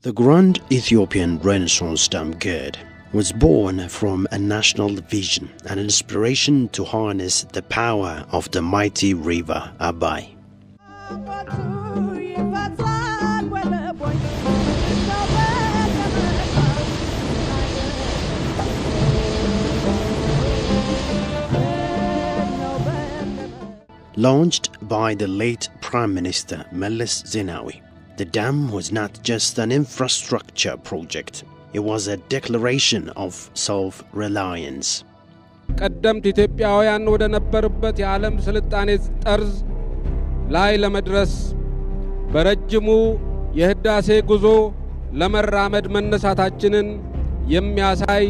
The Grand Ethiopian Renaissance Dam GERD was born from a national vision and inspiration to harness the power of the mighty river Abai. Launched by the late Prime Minister Meles Zenawi, the dam was not just an infrastructure project, it was a declaration of self-reliance. ቀደምት ኢትዮጵያውያን ወደ ነበሩበት የዓለም ስልጣኔ ጠርዝ ላይ ለመድረስ በረጅሙ የህዳሴ ጉዞ ለመራመድ መነሳታችንን የሚያሳይ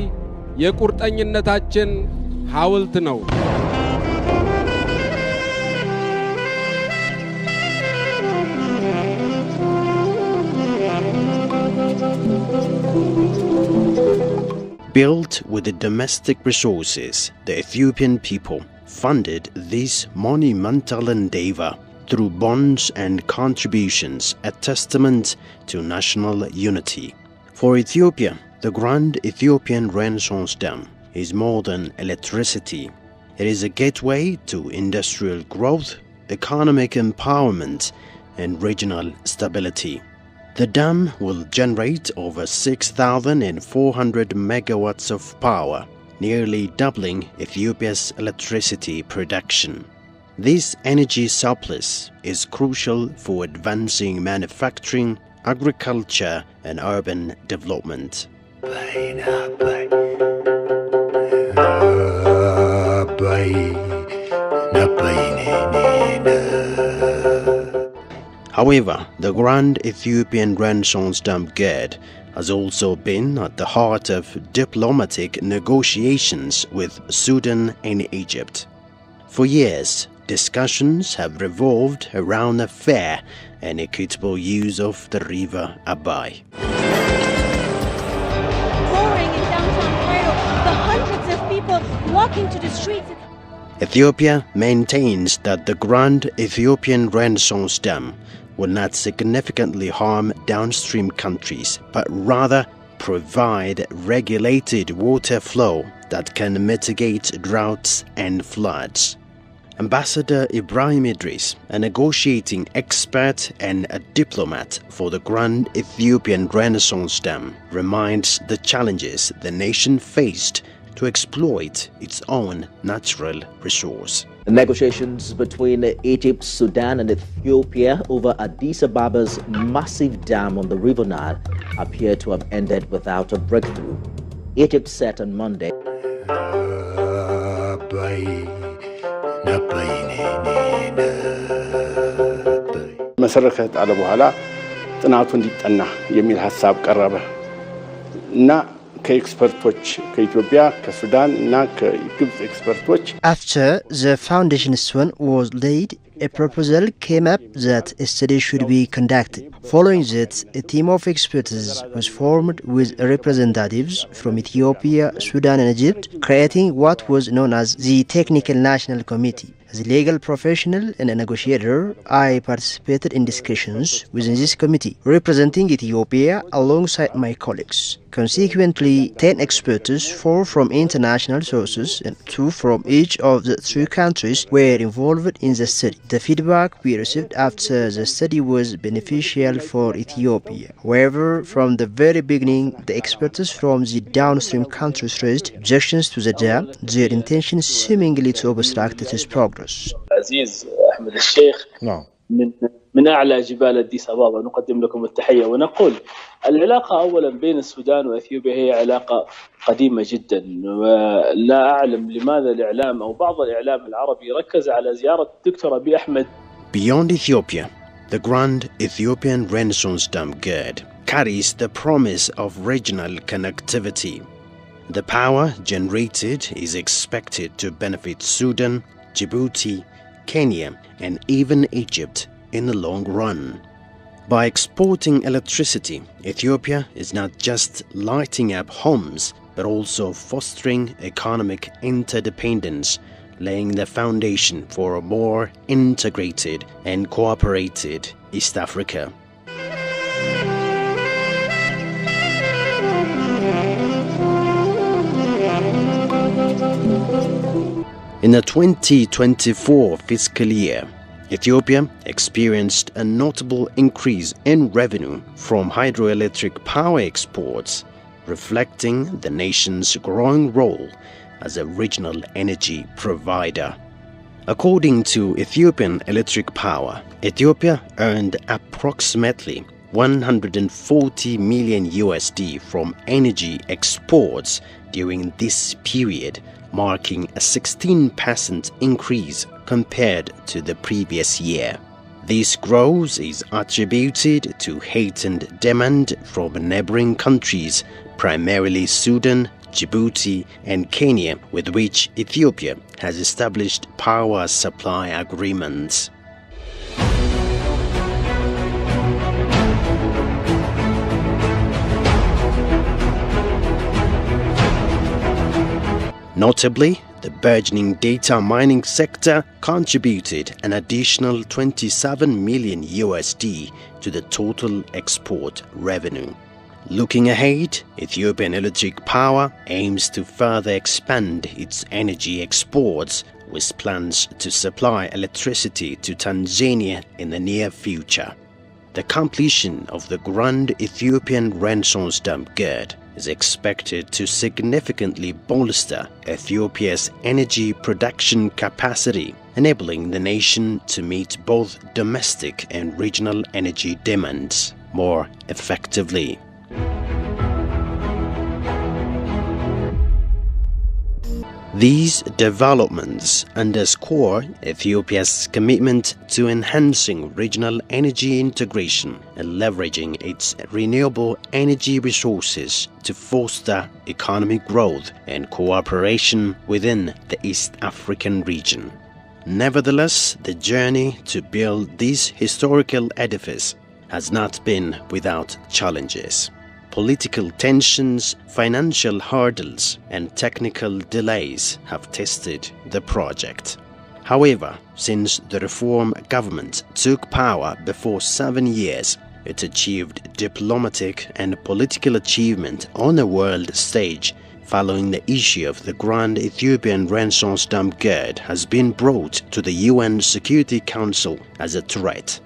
የቁርጠኝነታችን ሐውልት ነው። Built with the domestic resources, the Ethiopian people funded this monumental endeavor through bonds and contributions, a testament to national unity. For Ethiopia, the Grand Ethiopian Renaissance Dam is more than electricity. It is a gateway to industrial growth, economic empowerment, and regional stability. The dam will generate over 6,400 megawatts of power, nearly doubling Ethiopia's electricity production. This energy surplus is crucial for advancing manufacturing, agriculture, and urban development. However, the Grand Ethiopian Renaissance Dam GERD has also been at the heart of diplomatic negotiations with Sudan and Egypt. For years, discussions have revolved around a fair and equitable use of the river Abai. Roaring in downtown Cairo, the hundreds of people walking to the streets. Ethiopia maintains that the Grand Ethiopian Renaissance Dam will not significantly harm downstream countries, but rather provide regulated water flow that can mitigate droughts and floods. Ambassador Ibrahim Idris, a negotiating expert and a diplomat for the Grand Ethiopian Renaissance Dam, reminds the challenges the nation faced to exploit its own natural resource. The negotiations between Egypt, Sudan and Ethiopia over Addis Ababa's massive dam on the River Nile appear to have ended without a breakthrough. Egypt said on Monday መሰረከት አለ በኋላ ጥናቱ እንዲጠና የሚል ሐሳብ ቀረበ እና ከኤክስፐርቶች ከኢትዮጵያ ከሱዳን እና ከግብጽ ኤክስፐርቶች After the foundation stone was laid, a proposal came up that a study should be conducted. Following that, a team of experts was formed with representatives from Ethiopia, Sudan and Egypt, creating what was known as the Technical National Committee. As a legal professional and a negotiator, I participated in discussions within this committee, representing Ethiopia alongside my colleagues. Consequently, 10 experts, 4 from international sources and 2 from each of the 3 countries, were involved in the study. The feedback we received after the study was beneficial for Ethiopia. However, from the very beginning, the experts from the downstream countries raised objections to the dam, their intention seemingly to obstruct its progress. عزيز أحمد الشيخ من أعلى جبال أديس أبابا نقدم لكم التحية ونقول العلاقة أولا بين السودان وإثيوبيا هي علاقة قديمة جدا ولا أعلم لماذا الإعلام أو بعض الإعلام العربي ركز على زيارة الدكتور أبي أحمد. Beyond Ethiopia, the Grand Ethiopian Renaissance Dam GERD carries the promise of regional connectivity. The power generated is expected to benefit Sudan, Djibouti, Kenya, and even Egypt in the long run. By exporting electricity, Ethiopia is not just lighting up homes, but also fostering economic interdependence, laying the foundation for a more integrated and cooperated East Africa. In the 2024 fiscal year, Ethiopia experienced a notable increase in revenue from hydroelectric power exports, reflecting the nation's growing role as a regional energy provider. According to Ethiopian Electric Power, Ethiopia earned approximately 140 million USD from energy exports during this period, marking a 16% increase compared to the previous year. This growth is attributed to heightened demand from neighboring countries, primarily Sudan, Djibouti, and Kenya, with which Ethiopia has established power supply agreements. Notably, the burgeoning data mining sector contributed an additional 27 million USD to the total export revenue. Looking ahead, Ethiopian Electric Power aims to further expand its energy exports, with plans to supply electricity to Tanzania in the near future. The completion of the Grand Ethiopian Renaissance Dam GERD is expected to significantly bolster Ethiopia's energy production capacity, enabling the nation to meet both domestic and regional energy demands more effectively. These developments underscore Ethiopia's commitment to enhancing regional energy integration and leveraging its renewable energy resources to foster economic growth and cooperation within the East African region. Nevertheless, the journey to build this historical edifice has not been without challenges. Political tensions, financial hurdles, and technical delays have tested the project. However, since the reform government took power before 7 years, it achieved diplomatic and political achievement on a world stage, following the issue of the Grand Ethiopian Renaissance Dam GERD has been brought to the UN Security Council as a threat.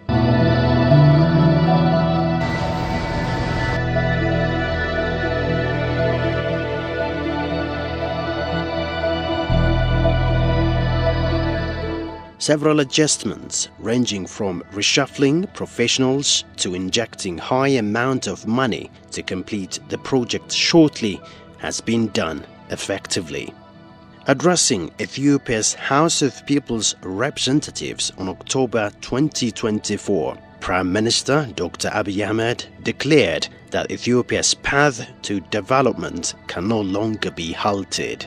Several adjustments, ranging from reshuffling professionals to injecting high amount of money to complete the project shortly, has been done effectively. Addressing Ethiopia's House of People's Representatives on October 2024, Prime Minister Dr. Abiy Ahmed declared that Ethiopia's path to development can no longer be halted.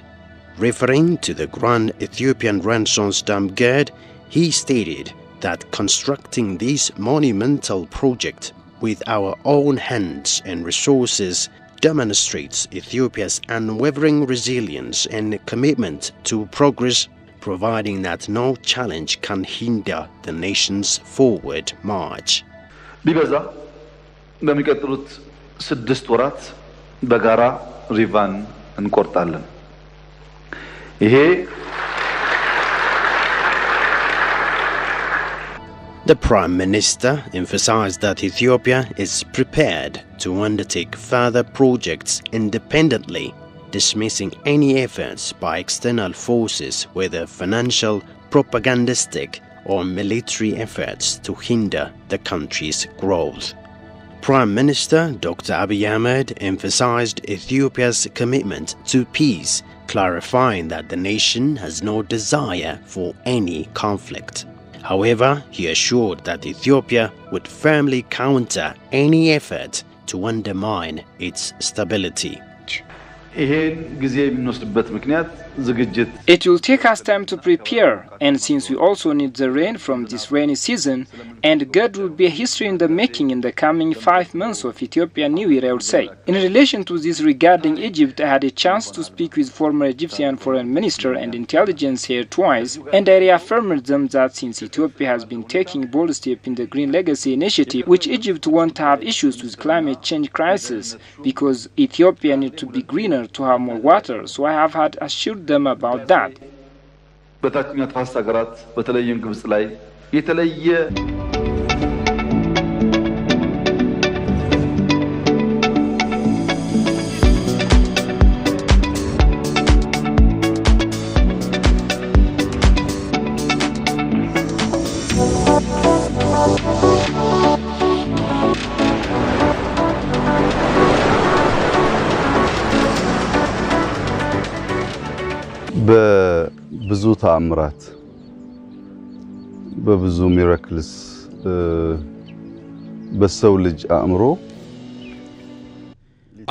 Referring to the Grand Ethiopian Renaissance Dam GERD, he stated that constructing this monumental project with our own hands and resources demonstrates Ethiopia's unwavering resilience and commitment to progress, providing that no challenge can hinder the nation's forward march. ቢበዛ በሚቀጥሉት 6 ወራት በጋራ ሪቫን እንቆርጣለን። The Prime Minister emphasized that Ethiopia is prepared to undertake further projects independently, dismissing any efforts by external forces, whether financial, propagandistic, or military efforts to hinder the country's growth. Prime Minister Dr. Abiy Ahmed emphasized Ethiopia's commitment to peace, clarifying that the nation has no desire for any conflict. However, he assured that Ethiopia would firmly counter any effort to undermine its stability. It will take us time to prepare, and since we also need the rain from this rainy season, and GERD will be a history in the making in the coming 5 months of Ethiopian New Year, I would say. In relation to this regarding Egypt, I had a chance to speak with former Egyptian foreign minister and intelligence here twice, and I reaffirmed them that since Ethiopia has been taking bold steps in the Green Legacy Initiative, which Egypt won't have issues with climate change crisis, because Ethiopia needs to be greener to have more water, so I have had assured them about that. በታችኛው ተፋሰስ ሀገራት በተለይም ግብጽ ላይ የተለየ በብዙ ተአምራት በብዙ ሚራክልስ በሰው ልጅ አእምሮ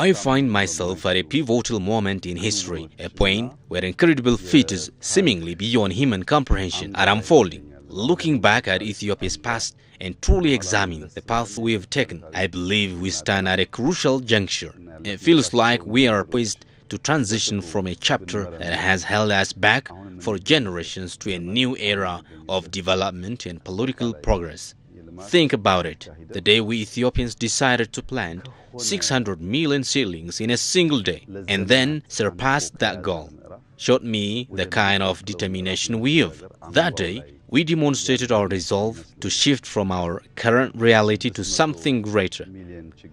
I find myself at a pivotal moment in history, a point where incredible feats seemingly beyond human comprehension are unfolding. Looking back at Ethiopia's past and truly examining the path we have taken, I believe we stand at a crucial juncture. It feels like we are poised to transition from a chapter that has held us back for generations to a new era of development and political progress. Think about it. The day we Ethiopians decided to plant 600 million seedlings in a single day and then surpassed that goal showed me the kind of determination we have. That day, we demonstrated our resolve to shift from our current reality to something greater.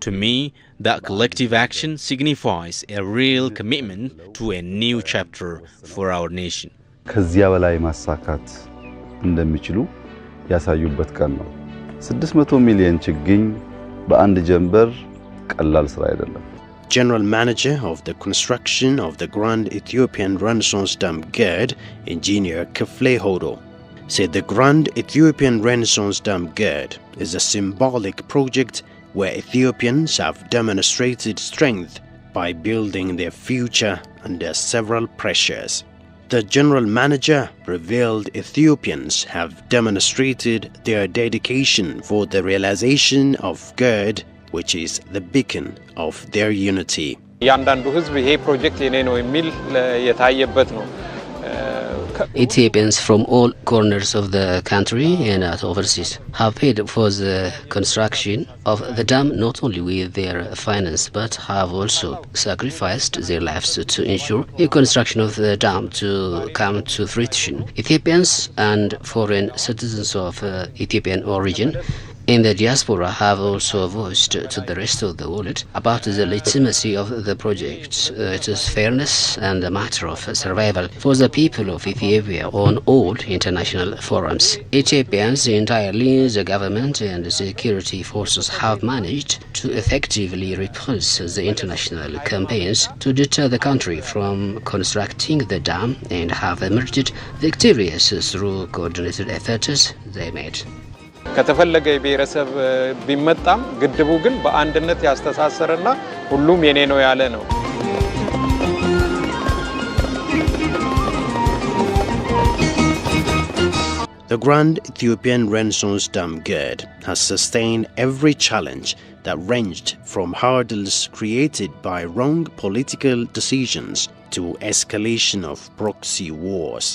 To me, that collective action signifies a real commitment to a new chapter for our nation. ከዚያ በላይ ማሳካት እንደሚችሉ ያሳዩበት ቀን ነው። 600 ሚሊዮን ችግኝ በአንድ ጀንበር ቀላል ስራ አይደለም። General Manager of the construction of the Grand Ethiopian Renaissance Dam GERD, Engineer Kefle Hodo, said the Grand Ethiopian Renaissance Dam GERD is a symbolic project where Ethiopians have demonstrated strength by building their future under several pressures. The General Manager revealed Ethiopians have demonstrated their dedication for the realization of GERD, which is the beacon of their unity. ያንዳንዱ ህዝብ ይሄ ፕሮጀክት የኔ ነው የሚል የታየበት ነው። Ethiopians from all corners of the country and overseas have paid for the construction of the dam not only with their finance but have also sacrificed their lives to ensure the construction of the dam to come to fruition. Ethiopians and foreign citizens of Ethiopian origin in the diaspora have also voiced to the rest of the world about the legitimacy of the project, its fairness and a matter of survival for the people of Ethiopia on all international forums. Ethiopians entirely, the government and the security forces have managed to effectively repulse the international campaigns to deter the country from constructing the dam and have emerged victorious through coordinated efforts they made. ከተፈለገ የብሔረሰብ ቢመጣም ግድቡ ግን በአንድነት ያስተሳሰረና ሁሉም የኔ ነው ያለ ነው። The Grand Ethiopian Renaissance Dam GERD has sustained every challenge that ranged from hurdles created by wrong political decisions to escalation of proxy wars.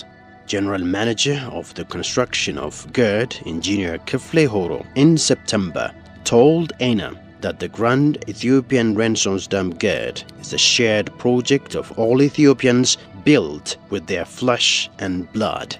General Manager of the construction of GERD, Engineer Kefle Hodo, in September told ENA that the Grand Ethiopian Renaissance Dam GERD is a shared project of all Ethiopians built with their flesh and blood.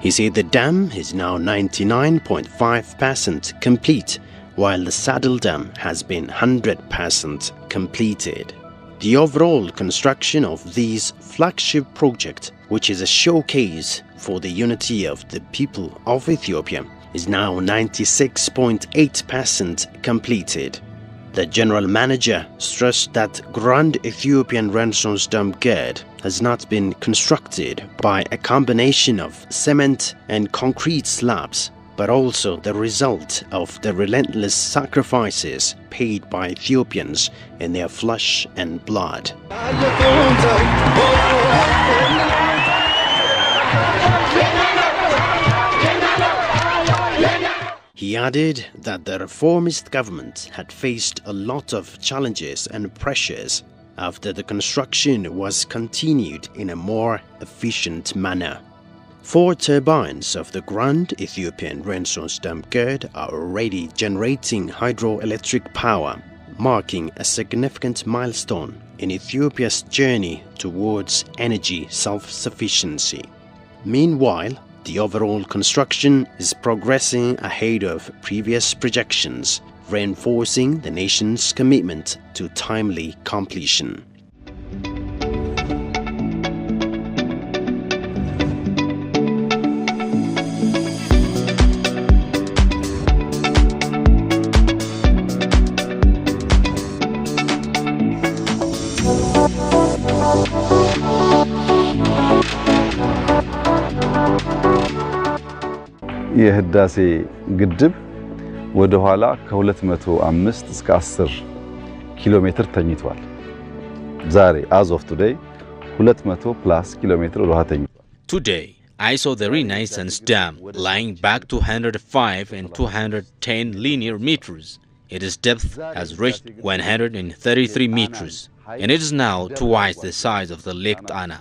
He said the dam is now 99.5% complete, while the Saddle Dam has been 100% completed. The overall construction of these flagship projects, which is a showcase for the unity of the people of Ethiopia, is now 96.8% completed. The General Manager stressed that Grand Ethiopian Renaissance Dam GERD has not been constructed by a combination of cement and concrete slabs, but also the result of the relentless sacrifices paid by Ethiopians in their flesh and blood. He added that the reformist government had faced a lot of challenges and pressures after the construction was continued in a more efficient manner. 4 turbines of the Grand Ethiopian Renaissance Dam GERD are already generating hydroelectric power, marking a significant milestone in Ethiopia's journey towards energy self-sufficiency. Meanwhile, the overall construction is progressing ahead of previous projections, reinforcing the nation's commitment to timely completion. የህዳሴ ግድብ ወደ ኋላ ከ205 እስከ 10 ኪሎ ሜትር ተኝቷል። ዛሬ as of today 200 plus ኪሎሜትር ወደ ኋላ ተኝቷል። Today I saw the Renaissance Dam lying back 205 and 210 linear meters. Its depth has reached 133 meters, and it is now twice the size of the Lake Tana.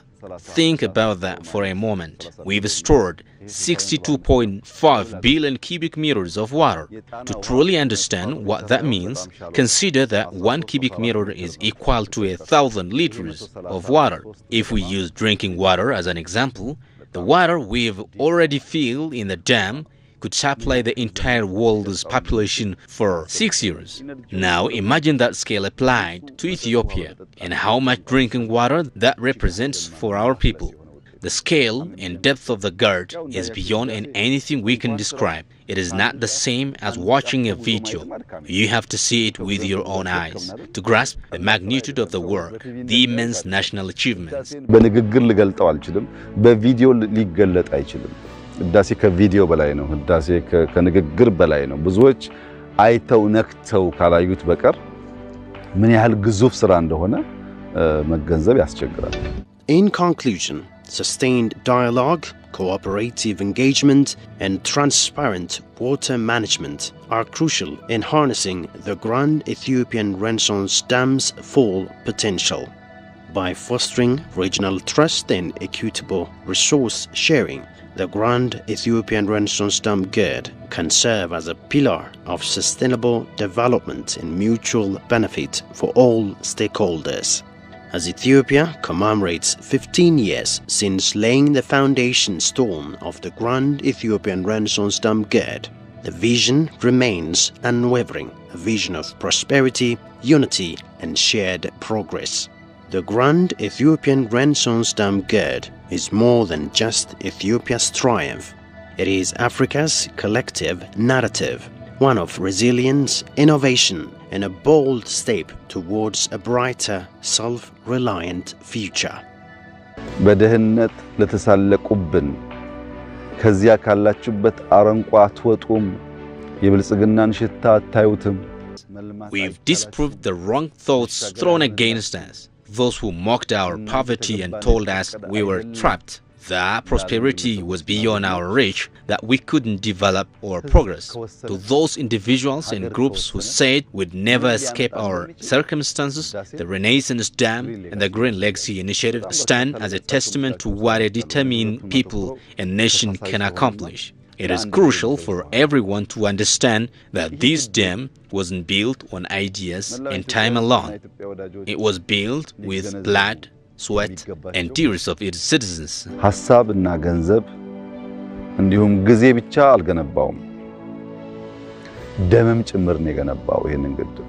Think about that for a moment. We've stored 62.5 billion cubic meters of water. To truly understand what that means, consider that 1 cubic meter is equal to 1,000 liters of water. If we use drinking water as an example, the water we've already filled in the dam could supply the entire world's population for 6 years. Now imagine that scale applied to Ethiopia and how much drinking water that represents for our people. The scale and depth of the GERD is beyond anything we can describe. It is not the same as watching a video. You have to see it with your own eyes to grasp the magnitude of the work, the immense national achievements. በንግግር ልገልጠው አልችልም በቪዲዮ ሊገለጥ አይችልም ህዳሴ ከቪዲዮ በላይ ነው ህዳሴ ከንግግር በላይ ነው ብዙዎች አይተው ነክተው ካላዩት በቀር ምን ያህል ግዙፍ ስራ እንደሆነ መገንዘብ ያስቸግራል In conclusion, sustained dialogue, cooperative engagement, and transparent water management are crucial in harnessing the Grand Ethiopian Renaissance Dam's full potential. By fostering regional trust and equitable resource sharing, the Grand Ethiopian Renaissance Dam GERD can serve as a pillar of sustainable development and mutual benefit for all stakeholders. As Ethiopia commemorates 15 years since laying the foundation stone of the Grand Ethiopian Renaissance Dam GERD, the vision remains unwavering, a vision of prosperity, unity, and shared progress. The Grand Ethiopian Renaissance Dam GERD is more than just Ethiopia's triumph. It is Africa's collective narrative, one of resilience, innovation, and a bold step towards a brighter, self-reliant future. በደህንነት ለተሳለቁብን ከዚያ ካላችሁበት አረንቋ አትወጡም የብልጽግናን ሽታ አታዩትም We've disproved the wrong thoughts thrown against us. Those who mocked our poverty and told us we were trapped, that prosperity was beyond our reach, that we couldn't develop or progress. To those individuals and groups who said we'd never escape our circumstances, the Renaissance Dam and the Green Legacy Initiative stand as a testament to what a determined people and nation can accomplish. It is crucial for everyone to understand that this dam wasn't built on ideas and time alone. It was built with blood, sweat, and tears of its citizens. ሐሳብና ገንዘብ እንዲሁም ጊዜ ብቻ አልገነባውም ደምም ጭምር ነው የገነባው ይሄንን ግድብ